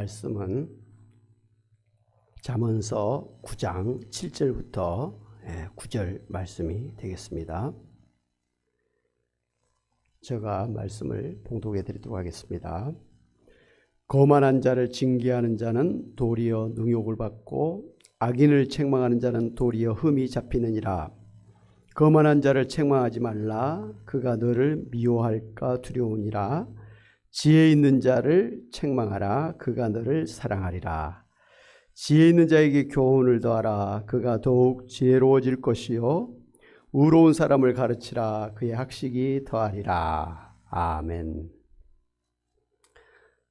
말씀은 잠언서 9장 7절부터 9절 말씀이 되겠습니다. 제가 말씀을 봉독해 드리도록 하겠습니다. 거만한 자를 징계하는 자는 도리어 능욕을 받고 악인을 책망하는 자는 도리어 흠이 잡히느니라. 거만한 자를 책망하지 말라. 그가 너를 미워할까 두려우니라. 지혜 있는 자를 책망하라. 그가 너를 사랑하리라. 지혜 있는 자에게 교훈을 더하라. 그가 더욱 지혜로워질 것이요 의로운 사람을 가르치라. 그의 학식이 더하리라. 아멘.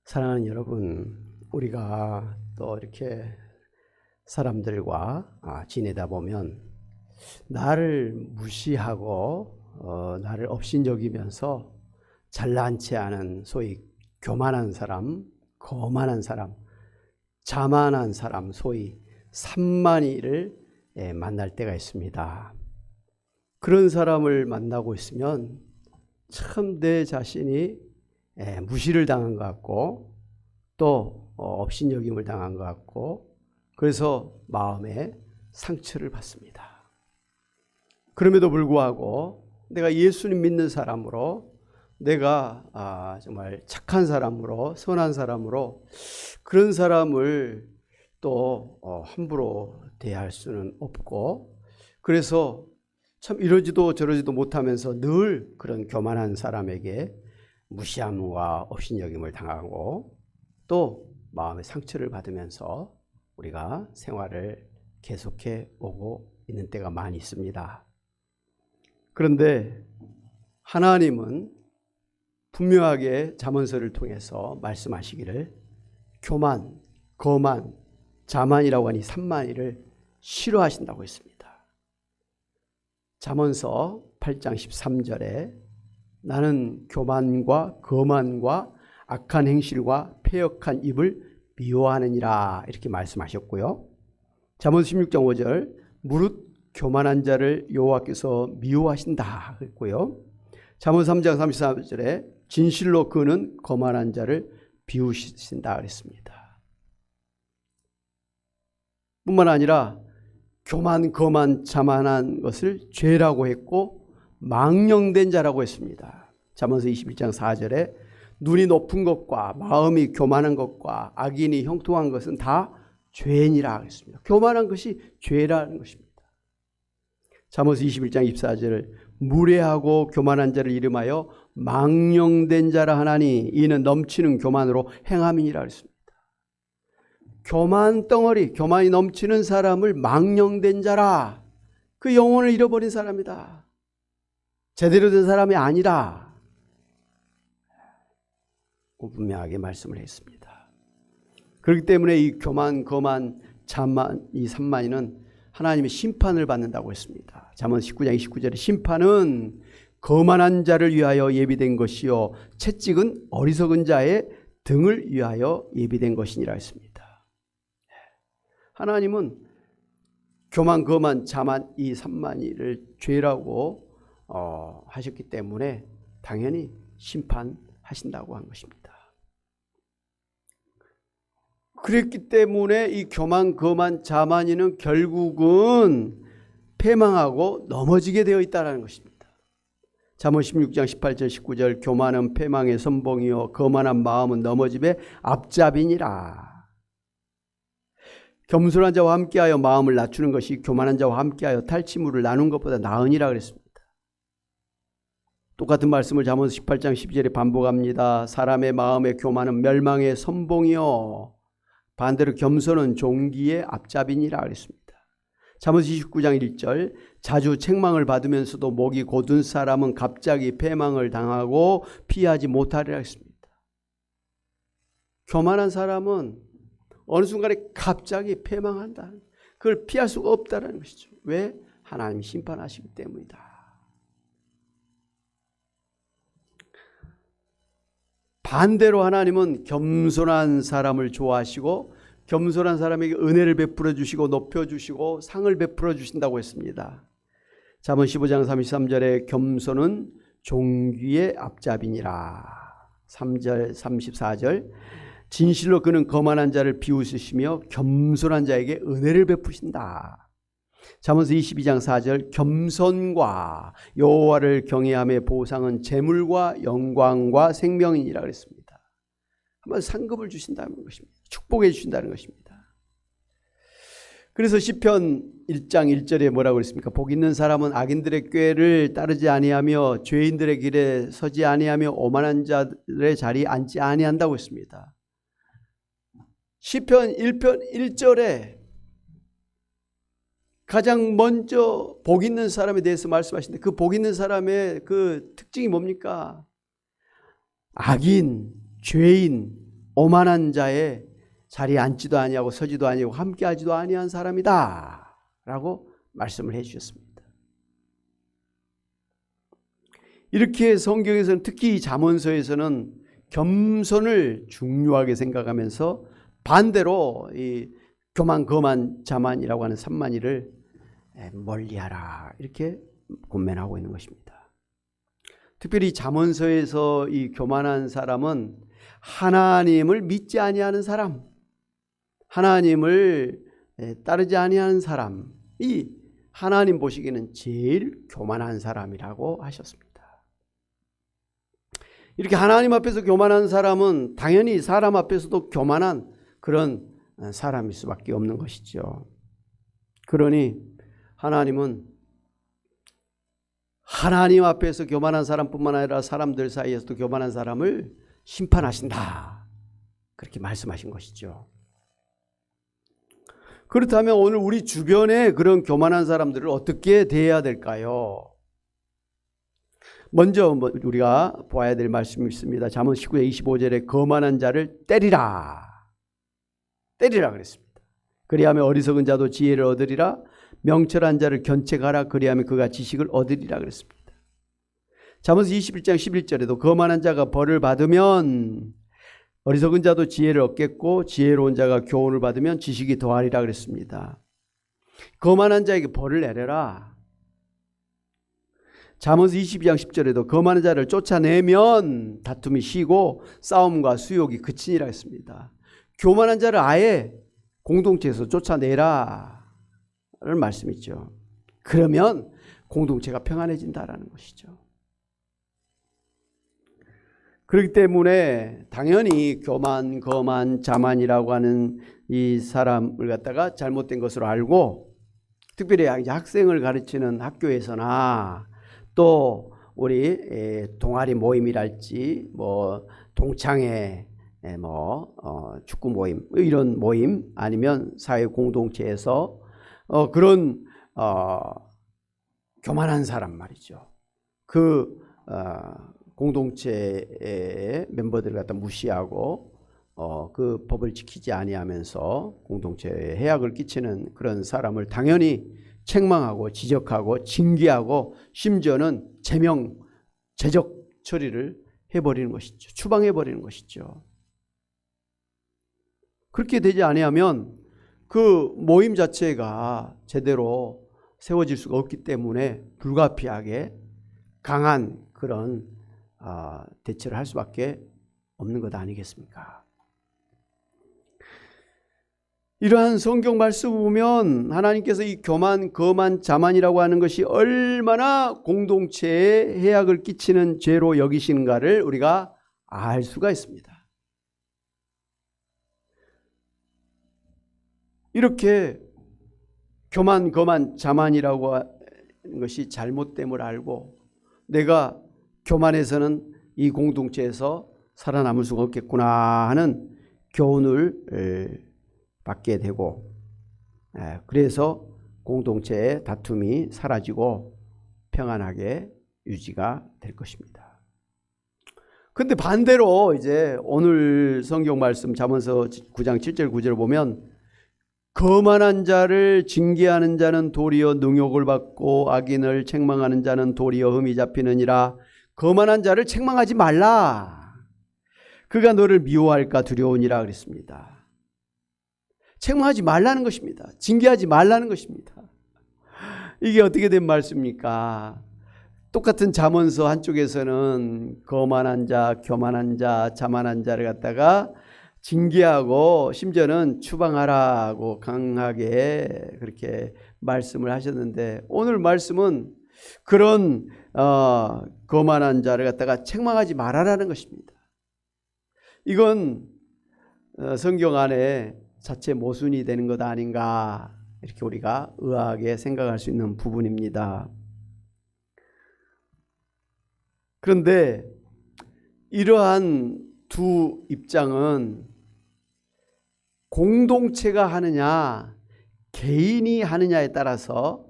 사랑하는 여러분, 우리가 또 이렇게 사람들과 지내다 보면 나를 무시하고 나를 업신여기면서 잘난치 않은 소위 교만한 사람, 거만한 사람, 자만한 사람, 소위 산만이를 만날 때가 있습니다. 그런 사람을 만나고 있으면 참 내 자신이 무시를 당한 것 같고 또 업신여김을 당한 것 같고 그래서 마음에 상처를 받습니다. 그럼에도 불구하고 내가 예수님 믿는 사람으로 내가 정말 착한 사람으로 선한 사람으로 그런 사람을 또 함부로 대할 수는 없고 그래서 참 이러지도 저러지도 못하면서 늘 그런 교만한 사람에게 무시함과 업신여김을 당하고 또 마음의 상처를 받으면서 우리가 생활을 계속해 오고 있는 때가 많이 있습니다. 그런데 하나님은 분명하게 잠언서를 통해서 말씀하시기를 교만, 거만, 자만이라고 하니 산만이를 싫어하신다고 했습니다. 잠언서 8장 13절에 나는 교만과 거만과 악한 행실과 패역한 입을 미워하느니라 이렇게 말씀하셨고요. 잠언서 16장 5절 무릇 교만한 자를 여호와께서 미워하신다 그랬고요. 잠언서 3장 34절에 진실로 그는 거만한 자를 비우신다 그랬습니다. 뿐만 아니라 교만, 거만, 자만한 것을 죄라고 했고 망령된 자라고 했습니다. 잠언서 21장 4절에 눈이 높은 것과 마음이 교만한 것과 악인이 형통한 것은 다 죄니라 그랬습니다. 교만한 것이 죄라는 것입니다. 잠언서 21장 24절을 무례하고 교만한 자를 이름하여 망령된 자라 하나니 이는 넘치는 교만으로 행함이니라 그랬습니다. 교만 덩어리, 교만이 넘치는 사람을 망령된 자라. 그 영혼을 잃어버린 사람이다. 제대로 된 사람이 아니라 분명하게 말씀을 했습니다. 그렇기 때문에 이 교만, 거만, 자만, 이 산만이는 하나님의 심판을 받는다고 했습니다. 잠언 19장 29절에 심판은 거만한 자를 위하여 예비된 것이요 채찍은 어리석은 자의 등을 위하여 예비된 것이니라 했습니다. 하나님은 교만, 거만, 자만, 이 산만이를 죄라고 하셨기 때문에 당연히 심판하신다고 한 것입니다. 그랬기 때문에 이 교만, 거만, 자만이는 결국은 패망하고 넘어지게 되어 있다는 것입니다. 잠언 16장 18절 19절 교만은 패망의 선봉이요 거만한 마음은 넘어짐의 앞잡이니라. 겸손한 자와 함께하여 마음을 낮추는 것이 교만한 자와 함께하여 탈취물을 나눈 것보다 나으니라 그랬습니다. 똑같은 말씀을 잠언서 18장 12절에 반복합니다. 사람의 마음의 교만은 멸망의 선봉이요 반대로 겸손은 종기의 앞잡이니라 그랬습니다. 잠언서 29장 1절 자주 책망을 받으면서도 목이 곧은 사람은 갑자기 패망을 당하고 피하지 못하리라 했습니다. 교만한 사람은 어느 순간에 갑자기 패망한다. 그걸 피할 수가 없다는 것이죠. 왜? 하나님이 심판하시기 때문이다. 반대로 하나님은 겸손한 사람을 좋아하시고 겸손한 사람에게 은혜를 베풀어 주시고 높여 주시고 상을 베풀어 주신다고 했습니다. 잠언 15장 33절에 겸손은 종귀의 앞잡이니라. 3절 34절 진실로 그는 거만한 자를 비웃으시며 겸손한 자에게 은혜를 베푸신다. 잠언서 22장 4절 겸손과 여호와를 경외함의 보상은 재물과 영광과 생명이니라 그랬습니다. 한번 상급을 주신다는 것입니다. 축복해 주신다는 것입니다. 그래서 시편 1장 1절에 뭐라고 그랬습니까? 복 있는 사람은 악인들의 꾀를 따르지 아니하며 죄인들의 길에 서지 아니하며 오만한 자들의 자리에 앉지 아니한다고 했습니다. 시편 1편 1절에 가장 먼저 복 있는 사람에 대해서 말씀하시는데 그 복 있는 사람의 그 특징이 뭡니까? 악인, 죄인, 오만한 자의 자리에 앉지도 아니하고 서지도 아니하고 함께하지도 아니한 사람이다 라고 말씀을 해 주셨습니다. 이렇게 성경에서는 특히 잠언서에서는 겸손을 중요하게 생각하면서 반대로 이 교만, 거만, 자만이라고 하는 산만이를 멀리하라 이렇게 권면하고 있는 것입니다. 특별히 잠언서에서 이 교만한 사람은 하나님을 믿지 아니하는 사람, 하나님을 따르지 아니하는 사람이 하나님 보시기에는 제일 교만한 사람이라고 하셨습니다. 이렇게 하나님 앞에서 교만한 사람은 당연히 사람 앞에서도 교만한 그런 사람일 수밖에 없는 것이죠. 그러니 하나님은 하나님 앞에서 교만한 사람뿐만 아니라 사람들 사이에서도 교만한 사람을 심판하신다. 그렇게 말씀하신 것이죠. 그렇다면 오늘 우리 주변에 그런 교만한 사람들을 어떻게 대해야 될까요? 먼저 우리가 보아야 될 말씀이 있습니다. 잠언 19장 25절에 거만한 자를 때리라. 때리라 그랬습니다. 그리하면 어리석은 자도 지혜를 얻으리라. 명철한 자를 견책하라. 그리하면 그가 지식을 얻으리라 그랬습니다. 잠언서 21장 11절에도 거만한 자가 벌을 받으면 어리석은 자도 지혜를 얻겠고 지혜로운 자가 교훈을 받으면 지식이 더하리라 그랬습니다. 거만한 자에게 벌을 내려라. 잠언서 22장 10절에도 거만한 자를 쫓아내면 다툼이 쉬고 싸움과 수욕이 그치니라 했습니다. 교만한 자를 아예 공동체에서 쫓아내라 를 말씀이죠. 그러면 공동체가 평안해진다라는 것이죠. 그렇기 때문에 당연히 교만, 거만, 자만이라고 하는 이 사람을 갖다가 잘못된 것으로 알고 특별히 학생을 가르치는 학교에서나 또 우리 동아리 모임이랄지 뭐 동창회 축구 모임 이런 모임 아니면 사회 공동체에서 그런 교만한 사람 말이죠. 그 공동체의 멤버들을 갖다 무시하고 그 법을 지키지 아니하면서 공동체에 해악을 끼치는 그런 사람을 당연히 책망하고 지적하고 징계하고 심지어는 제명, 제적 처리를 해버리는 것이죠. 추방해버리는 것이죠. 그렇게 되지 아니하면 그 모임 자체가 제대로 세워질 수가 없기 때문에 불가피하게 강한 그런 대처를 할 수밖에 없는 것 아니겠습니까? 이러한 성경 말씀을 보면 하나님께서 이 교만, 거만, 자만이라고 하는 것이 얼마나 공동체에 해악을 끼치는 죄로 여기시는가를 우리가 알 수가 있습니다. 이렇게 교만, 거만, 자만이라고 하는 것이 잘못됨을 알고 내가 교만해서는 이 공동체에서 살아남을 수가 없겠구나 하는 교훈을 받게 되고 그래서 공동체의 다툼이 사라지고 평안하게 유지가 될 것입니다. 그런데 반대로 이제 오늘 성경 말씀 잠언서 9장 7절 9절을 보면 거만한 자를 징계하는 자는 도리어 능욕을 받고 악인을 책망하는 자는 도리어 흠이 잡히느니라. 거만한 자를 책망하지 말라. 그가 너를 미워할까 두려우니라 그랬습니다. 책망하지 말라는 것입니다. 징계하지 말라는 것입니다. 이게 어떻게 된 말씀입니까? 똑같은 잠언서 한쪽에서는 거만한 자, 교만한 자, 자만한 자를 갖다가 징계하고 심지어는 추방하라고 강하게 그렇게 말씀을 하셨는데, 오늘 말씀은 그런 거만한 자를 갖다가 책망하지 말아라는 것입니다. 이건 성경 안에 자체 모순이 되는 것 아닌가, 이렇게 우리가 의아하게 생각할 수 있는 부분입니다. 그런데 이러한 두 입장은 공동체가 하느냐 개인이 하느냐에 따라서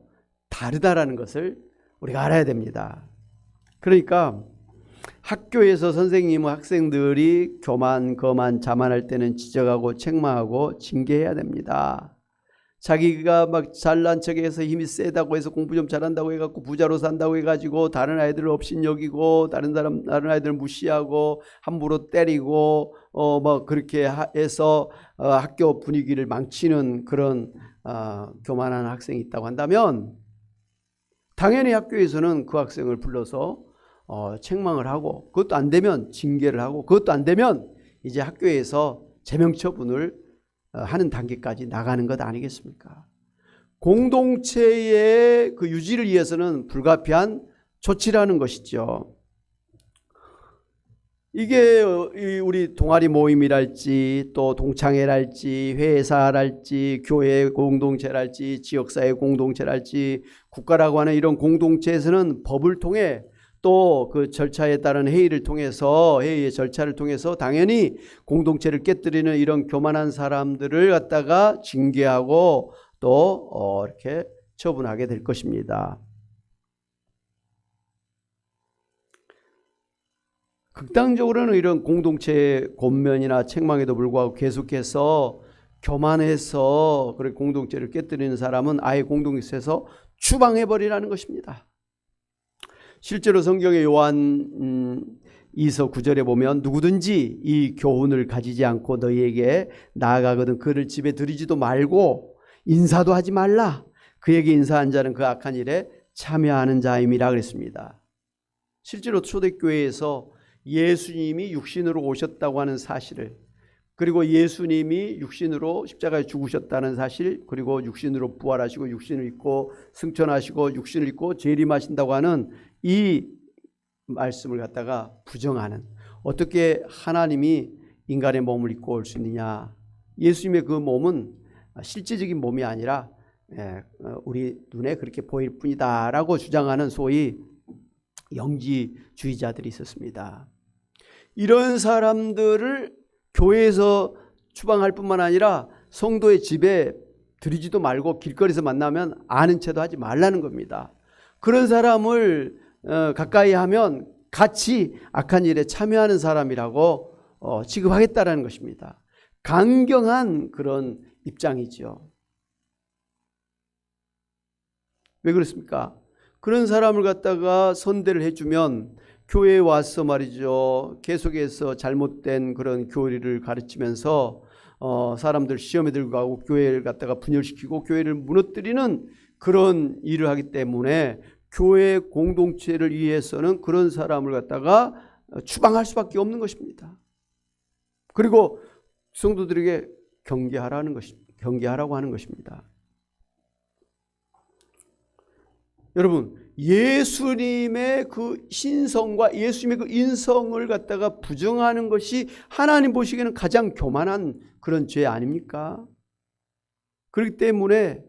다르다라는 것을 우리가 알아야 됩니다. 그러니까 학교에서 선생님과 학생들이 교만, 거만, 자만할 때는 지적하고 책망하고 징계해야 됩니다. 자기가 막 잘난 척해서 힘이 세다고 해서 공부 좀 잘한다고 해갖고 부자로 산다고 해가지고 다른 아이들을 업신여기고 다른 아이들 무시하고 함부로 때리고 뭐 그렇게 해서 학교 분위기를 망치는 그런 교만한 학생이 있다고 한다면, 당연히 학교에서는 그 학생을 불러서 책망을 하고, 그것도 안 되면 징계를 하고, 그것도 안 되면 이제 학교에서 제명처분을 하는 단계까지 나가는 것 아니겠습니까? 공동체의 그 유지를 위해서는 불가피한 조치라는 것이죠. 이게 우리 동아리 모임이랄지 또 동창회랄지 회사랄지 교회 공동체랄지 지역사회 공동체랄지 국가라고 하는 이런 공동체에서는 법을 통해 또 그 절차에 따른 회의를 통해서, 회의의 절차를 통해서 당연히 공동체를 깨뜨리는 이런 교만한 사람들을 갖다가 징계하고 또 이렇게 처분하게 될 것입니다. 극단적으로는 이런 공동체의 권면이나 책망에도 불구하고 계속해서 교만해서 그런 공동체를 깨뜨리는 사람은 아예 공동체에서 추방해버리라는 것입니다. 실제로 성경의 요한 2서 9절에 보면, 누구든지 이 교훈을 가지지 않고 너희에게 나아가거든 그를 집에 들이지도 말고 인사도 하지 말라. 그에게 인사한 자는 그 악한 일에 참여하는 자임이라 그랬습니다. 실제로 초대교회에서 예수님이 육신으로 오셨다고 하는 사실을, 그리고 예수님이 육신으로 십자가에 죽으셨다는 사실, 그리고 육신으로 부활하시고 육신을 입고 승천하시고 육신을 입고 재림하신다고 하는 이 말씀을 갖다가 부정하는, 어떻게 하나님이 인간의 몸을 입고 올 수 있느냐, 예수님의 그 몸은 실제적인 몸이 아니라 우리 눈에 그렇게 보일 뿐이다 라고 주장하는 소위 영지주의자들이 있었습니다. 이런 사람들을 교회에서 추방할 뿐만 아니라 성도의 집에 들이지도 말고 길거리에서 만나면 아는 체도 하지 말라는 겁니다. 그런 사람을 가까이 하면 같이 악한 일에 참여하는 사람이라고 취급하겠다라는 것입니다. 강경한 그런 입장이죠. 왜 그렇습니까? 그런 사람을 갖다가 선대를 해주면 교회에 와서 말이죠, 계속해서 잘못된 그런 교리를 가르치면서 사람들 시험에 들고 가고 교회를 갖다가 분열시키고 교회를 무너뜨리는 그런 일을 하기 때문에 교회 공동체를 위해서는 그런 사람을 갖다가 추방할 수밖에 없는 것입니다. 그리고 성도들에게 경계하라고 하는 것입니다. 여러분, 예수님의 그 신성과 예수님의 그 인성을 갖다가 부정하는 것이 하나님 보시기에는 가장 교만한 그런 죄 아닙니까? 그렇기 때문에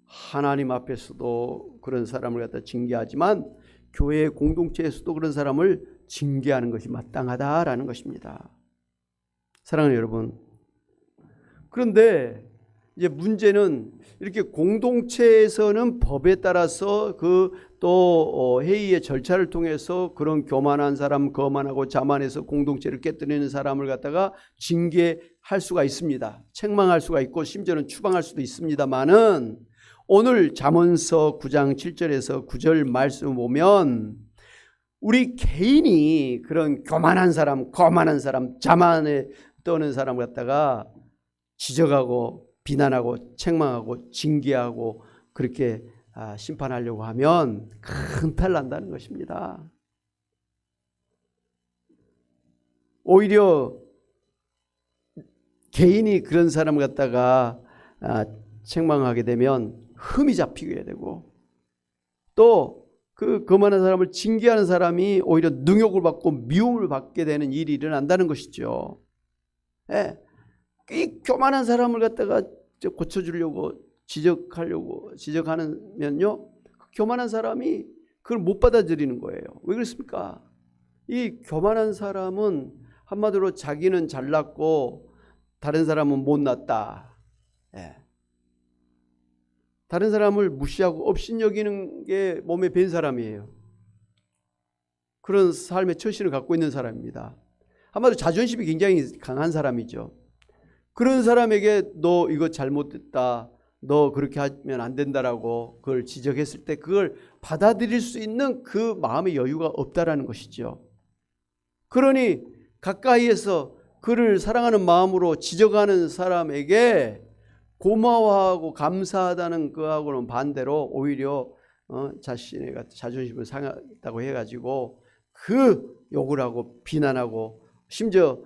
하나님 앞에서도 그런 사람을 갖다 징계하지만 교회 공동체에서도 그런 사람을 징계하는 것이 마땅하다라는 것입니다. 사랑하는 여러분, 그런데 이제 문제는 이렇게 공동체에서는 법에 따라서 그 또 회의의 절차를 통해서 그런 교만한 사람, 거만하고 자만해서 공동체를 깨뜨리는 사람을 갖다가 징계할 수가 있습니다. 책망할 수가 있고 심지어는 추방할 수도 있습니다만은, 오늘 잠언서 9장 7절에서 9절 말씀 보면 우리 개인이 그런 교만한 사람, 거만한 사람, 자만에 떠는 사람을 갖다가 지적하고 비난하고 책망하고 징계하고 그렇게 심판하려고 하면 큰 탈 난다는 것입니다. 오히려 개인이 그런 사람을 갖다가 책망하게 되면 흠이 잡히게 되고, 또 그 거만한 사람을 징계하는 사람이 오히려 능욕을 받고 미움을 받게 되는 일이 일어난다는 것이죠. 예. 이 교만한 사람을 갖다가 고쳐주려고 지적하면요, 그 교만한 사람이 그걸 못 받아들이는 거예요. 왜 그렇습니까? 이 교만한 사람은 한마디로 자기는 잘났고 다른 사람은 못났다. 예. 다른 사람을 무시하고 업신여기는 게 몸에 밴 사람이에요. 그런 삶의 처신을 갖고 있는 사람입니다. 한마디로 자존심이 굉장히 강한 사람이죠. 그런 사람에게 너 이거 잘못됐다, 너 그렇게 하면 안 된다라고 그걸 지적했을 때 그걸 받아들일 수 있는 그 마음의 여유가 없다라는 것이죠. 그러니 가까이에서 그를 사랑하는 마음으로 지적하는 사람에게 고마워하고 감사하다는 그하고는 반대로 오히려 자신의 자존심을 상했다고 해가지고 그 욕을 하고 비난하고 심지어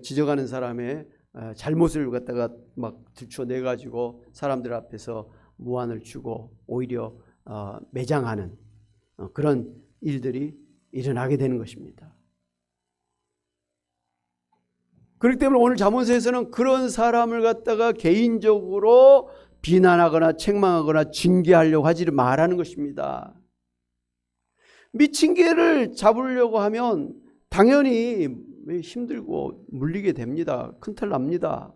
지적하는 사람의 잘못을 갖다가 막 들춰내가지고 사람들 앞에서 무안을 주고 오히려 매장하는 그런 일들이 일어나게 되는 것입니다. 그렇기 때문에 오늘 잠언서에서는 그런 사람을 갖다가 개인적으로 비난하거나 책망하거나 징계하려고 하지를 말하는 것입니다. 미친 개를 잡으려고 하면 당연히 힘들고 물리게 됩니다. 큰탈 납니다.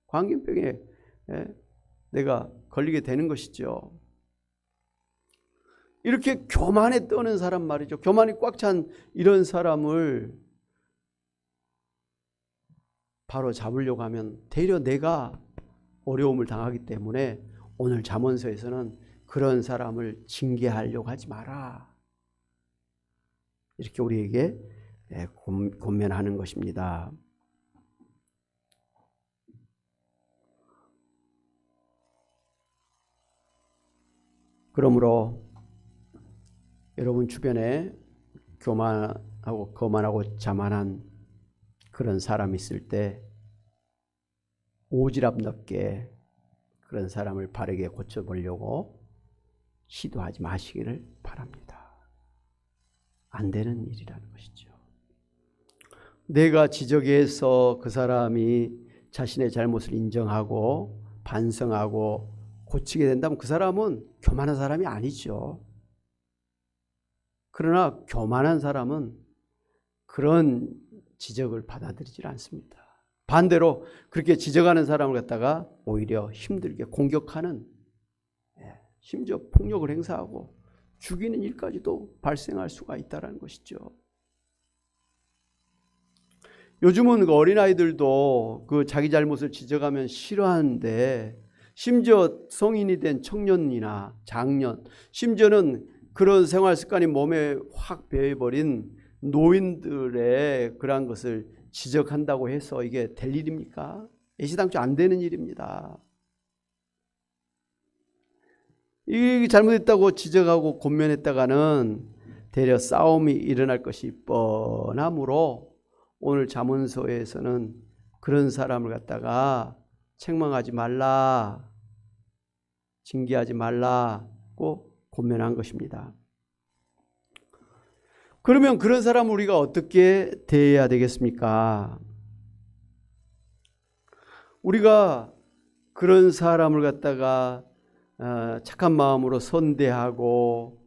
광견병에 내가 걸리게 되는 것이죠. 이렇게 교만에 떠는 사람 말이죠. 교만이 꽉 찬 이런 사람을 바로 잡으려고 하면 되려 내가 어려움을 당하기 때문에 오늘 잠언서에서는 그런 사람을 징계하려고 하지 마라, 이렇게 우리에게 권면하는 것입니다. 그러므로 여러분 주변에 교만하고 거만하고 자만한 그런 사람이 있을 때 오지랖 넓게 그런 사람을 바르게 고쳐보려고 시도하지 마시기를 바랍니다. 안 되는 일이라는 것이죠. 내가 지적해서 그 사람이 자신의 잘못을 인정하고 반성하고 고치게 된다면 그 사람은 교만한 사람이 아니죠. 그러나 교만한 사람은 그런 지적을 받아들이질 않습니다. 반대로 그렇게 지적하는 사람을 갖다가 오히려 힘들게 공격하는, 심지어 폭력을 행사하고 죽이는 일까지도 발생할 수가 있다는 것이죠. 요즘은 그 어린아이들도 그 자기 잘못을 지적하면 싫어하는데, 심지어 성인이 된 청년이나 장년, 심지어는 그런 생활 습관이 몸에 확 배어버린 노인들의 그러한 것을 지적한다고 해서 이게 될 일입니까? 애시당초 안 되는 일입니다. 이게 잘못했다고 지적하고 권면했다가는 대려 싸움이 일어날 것이 뻔하므로 오늘 잠언서에서는 그런 사람을 갖다가 책망하지 말라, 징계하지 말라고 권면한 것입니다. 그러면 그런 사람을 우리가 어떻게 대해야 되겠습니까? 우리가 그런 사람을 갖다가 착한 마음으로 선대하고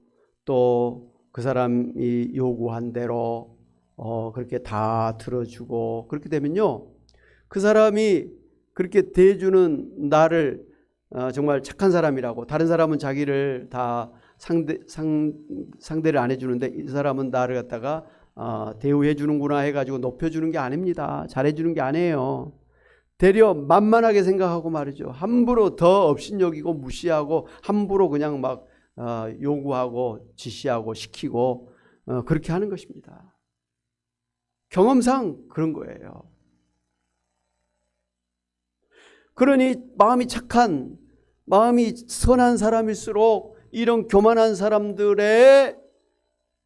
또 그 사람이 요구한 대로 그렇게 다 들어주고 그렇게 되면요, 그 사람이 그렇게 대해주는 나를 정말 착한 사람이라고, 다른 사람은 자기를 다 상대를 안 해주는데 이 사람은 나를 갖다가 대우해 주는구나 해가지고 높여주는 게 아닙니다. 잘해주는 게 아니에요. 되려 만만하게 생각하고 말이죠. 함부로 더 업신여기고 무시하고 함부로 그냥 막 요구하고 지시하고 시키고 그렇게 하는 것입니다. 경험상 그런 거예요. 그러니 마음이 착한, 마음이 선한 사람일수록 이런 교만한 사람들의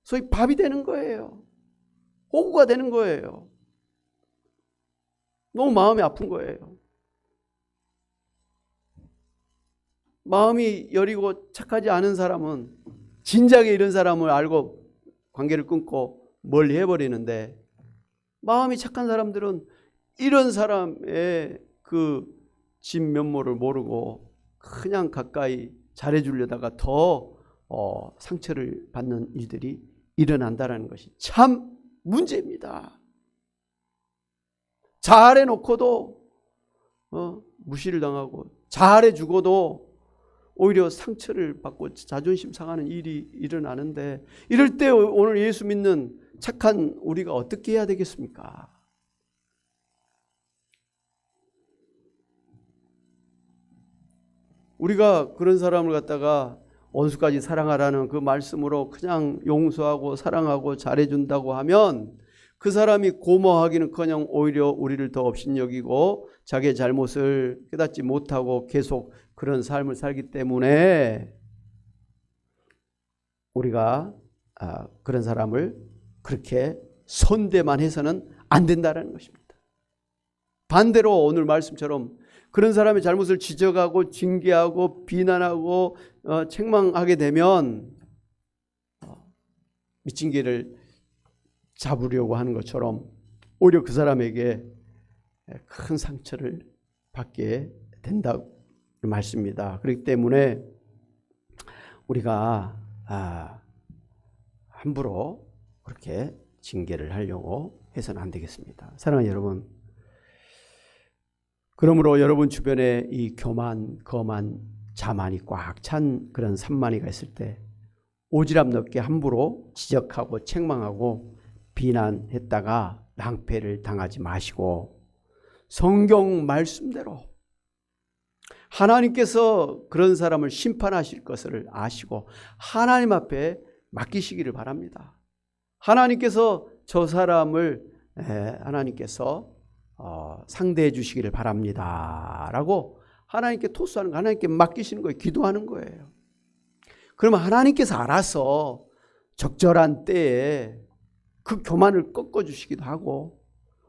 소위 밥이 되는 거예요. 호구가 되는 거예요. 너무 마음이 아픈 거예요. 마음이 여리고 착하지 않은 사람은 진작에 이런 사람을 알고 관계를 끊고 멀리 해버리는데, 마음이 착한 사람들은 이런 사람의 그 진면모를 모르고 그냥 가까이 잘해주려다가 더 상처를 받는 일들이 일어난다는 것이 참 문제입니다. 잘해놓고도 무시를 당하고, 잘해주고도 오히려 상처를 받고 자존심 상하는 일이 일어나는데, 이럴 때 오늘 예수 믿는 착한 우리가 어떻게 해야 되겠습니까? 우리가 그런 사람을 갖다가 원수까지 사랑하라는 그 말씀으로 그냥 용서하고 사랑하고 잘해준다고 하면, 그 사람이 고마워하기는커녕 오히려 우리를 더 업신여기고 자기의 잘못을 깨닫지 못하고 계속 그런 삶을 살기 때문에, 우리가 그런 사람을 그렇게 선대만 해서는 안 된다는 것입니다. 반대로 오늘 말씀처럼 그런 사람의 잘못을 지적하고 징계하고 비난하고 책망하게 되면 미친 개를 잡으려고 하는 것처럼 오히려 그 사람에게 큰 상처를 받게 된다고 말씀입니다. 그렇기 때문에 우리가 함부로 그렇게 징계를 하려고 해서는 안 되겠습니다. 사랑하는 여러분, 그러므로 여러분 주변에 이 교만, 거만, 자만이 꽉 찬 그런 산만이가 있을 때 오지랖 넓게 함부로 지적하고 책망하고 비난했다가 낭패를 당하지 마시고, 성경 말씀대로 하나님께서 그런 사람을 심판하실 것을 아시고 하나님 앞에 맡기시기를 바랍니다. 하나님께서 저 사람을 하나님께서 상대해 주시기를 바랍니다 라고 하나님께 토스하는 거, 하나님께 맡기시는 거예요. 기도하는 거예요. 그러면 하나님께서 알아서 적절한 때에 그 교만을 꺾어주시기도 하고,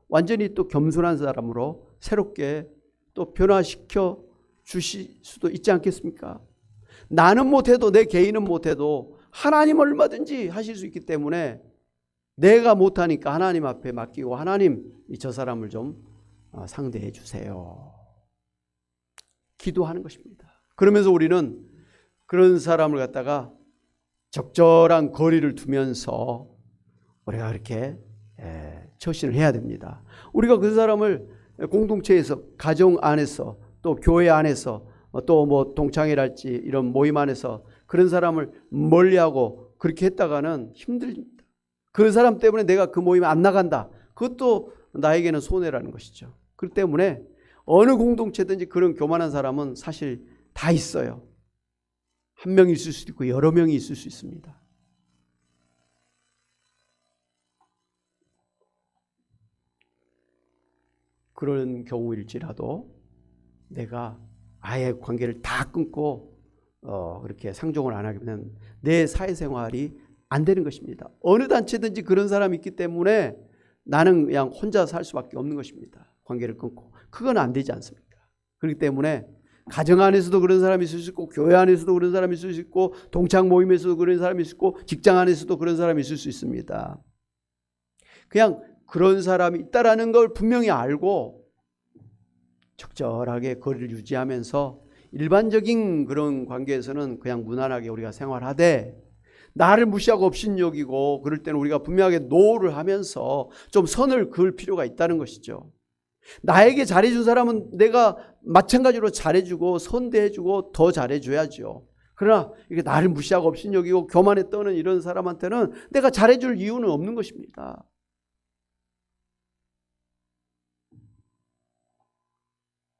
완전히 또 겸손한 사람으로 새롭게 또 변화시켜 주실 수도 있지 않겠습니까? 나는 못해도, 내 개인은 못해도 하나님 얼마든지 하실 수 있기 때문에 내가 못하니까 하나님 앞에 맡기고, 하나님 저 사람을 좀 상대해 주세요, 기도하는 것입니다. 그러면서 우리는 그런 사람을 갖다가 적절한 거리를 두면서 우리가 그렇게 처신을 해야 됩니다. 우리가 그 사람을 공동체에서, 가정 안에서, 또 교회 안에서, 또 뭐 동창회랄지 이런 모임 안에서 그런 사람을 멀리하고 그렇게 했다가는 힘듭니다. 그 사람 때문에 내가 그 모임에 안 나간다, 그것도 나에게는 손해라는 것이죠. 그렇기 때문에 어느 공동체든지 그런 교만한 사람은 사실 다 있어요. 한 명이 있을 수도 있고 여러 명이 있을 수 있습니다. 그런 경우일지라도 내가 아예 관계를 다 끊고 그렇게 상종을 안 하게 되면 내 사회생활이 안 되는 것입니다. 어느 단체든지 그런 사람이 있기 때문에 나는 그냥 혼자 살 수밖에 없는 것입니다. 관계를 끊고. 그건 안 되지 않습니까? 그렇기 때문에 가정 안에서도 그런 사람이 있을 수 있고, 교회 안에서도 그런 사람이 있을 수 있고, 동창 모임에서도 그런 사람이 있을 수 있고, 직장 안에서도 그런 사람이 있을 수 있습니다. 그냥 그런 사람이 있다라는 걸 분명히 알고 적절하게 거리를 유지하면서 일반적인 그런 관계에서는 그냥 무난하게 우리가 생활하되, 나를 무시하고 업신여기고 그럴 때는 우리가 분명하게 노를 하면서 좀 선을 그을 필요가 있다는 것이죠. 나에게 잘해준 사람은 내가 마찬가지로 잘해주고 선대해주고 더 잘해줘야죠. 그러나 이게 나를 무시하고 업신여기고 교만에 떠는 이런 사람한테는 내가 잘해줄 이유는 없는 것입니다.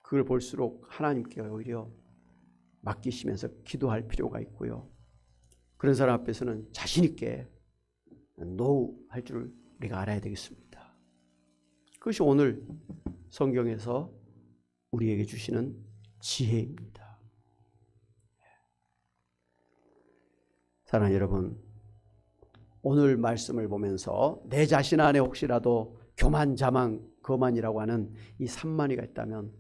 그걸 볼수록 하나님께 오히려 맡기시면서 기도할 필요가 있고요. 그런 사람 앞에서는 자신 있게 노 할 줄 우리가 알아야 되겠습니다. 그것이 오늘 성경에서 우리에게 주시는 지혜입니다. 사랑하는 여러분, 오늘 말씀을 보면서 내 자신 안에 혹시라도 교만, 자만 거만이라고 하는 이 산만이가 있다면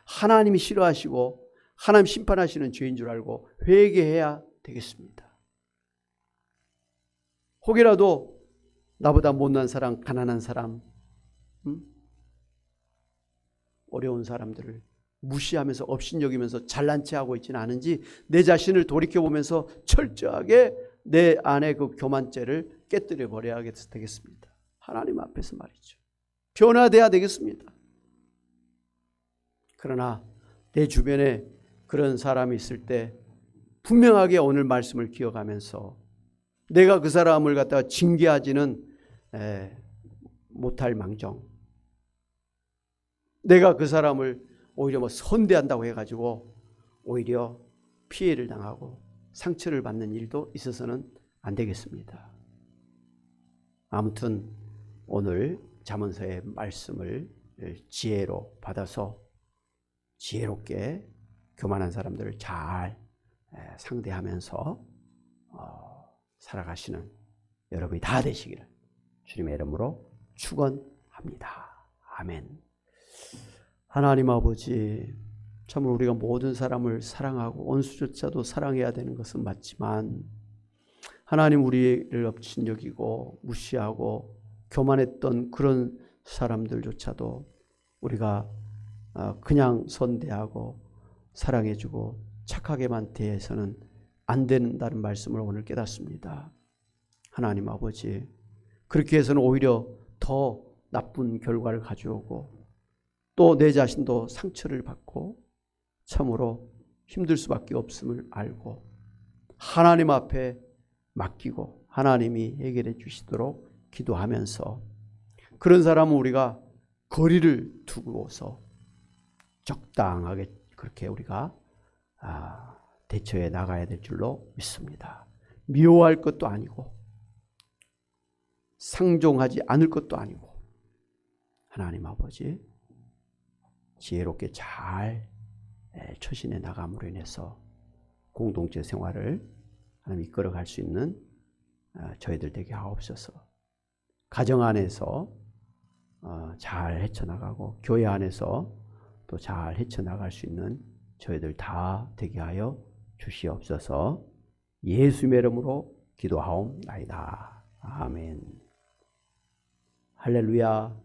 하나님이 싫어하시고 하나님 심판하시는 죄인 줄 알고 회개해야 되겠습니다. 혹이라도 나보다 못난 사람, 가난한 사람, 어려운 사람들을 무시하면서 업신여기면서 잘난 체하고 있지는 않은지 내 자신을 돌이켜보면서 철저하게 내 안에 그 교만죄를 깨뜨려 버려야 되겠습니다. 하나님 앞에서 말이죠. 변화돼야 되겠습니다. 그러나 내 주변에 그런 사람이 있을 때 분명하게 오늘 말씀을 기억하면서 내가 그 사람을 갖다가 징계하지는 못할 망정, 내가 그 사람을 오히려 선대한다고 해가지고 오히려 피해를 당하고 상처를 받는 일도 있어서는 안 되겠습니다. 아무튼 오늘 잠언서의 말씀을 지혜로 받아서 지혜롭게 교만한 사람들을 잘 상대하면서 살아가시는 여러분이 다 되시기를 주님의 이름으로 축원합니다. 아멘. 하나님 아버지, 참 우리가 모든 사람을 사랑하고 원수조차도 사랑해야 되는 것은 맞지만 하나님 우리를 업신여기고 무시하고 교만했던 그런 사람들조차도 우리가 그냥 선대하고 사랑해주고 착하게만 대해서는 안 된다는 말씀을 오늘 깨닫습니다. 하나님 아버지, 그렇게 해서는 오히려 더 나쁜 결과를 가져오고 또 내 자신도 상처를 받고 참으로 힘들 수밖에 없음을 알고 하나님 앞에 맡기고 하나님이 해결해 주시도록 기도하면서 그런 사람은 우리가 거리를 두고서 적당하게 그렇게 우리가 대처해 나가야 될 줄로 믿습니다. 미워할 것도 아니고 상종하지 않을 것도 아니고 하나님 아버지 지혜롭게 잘 처신해 나감으로 인해서 공동체 생활을 하나님 이끌어갈 수 있는 저희들 되게 하옵소서. 가정 안에서 잘 헤쳐나가고 교회 안에서 또 잘 헤쳐나갈 수 있는 저희들 다 되게 하여 주시옵소서. 예수님의 이름으로 기도하옵나이다. 아멘. 할렐루야.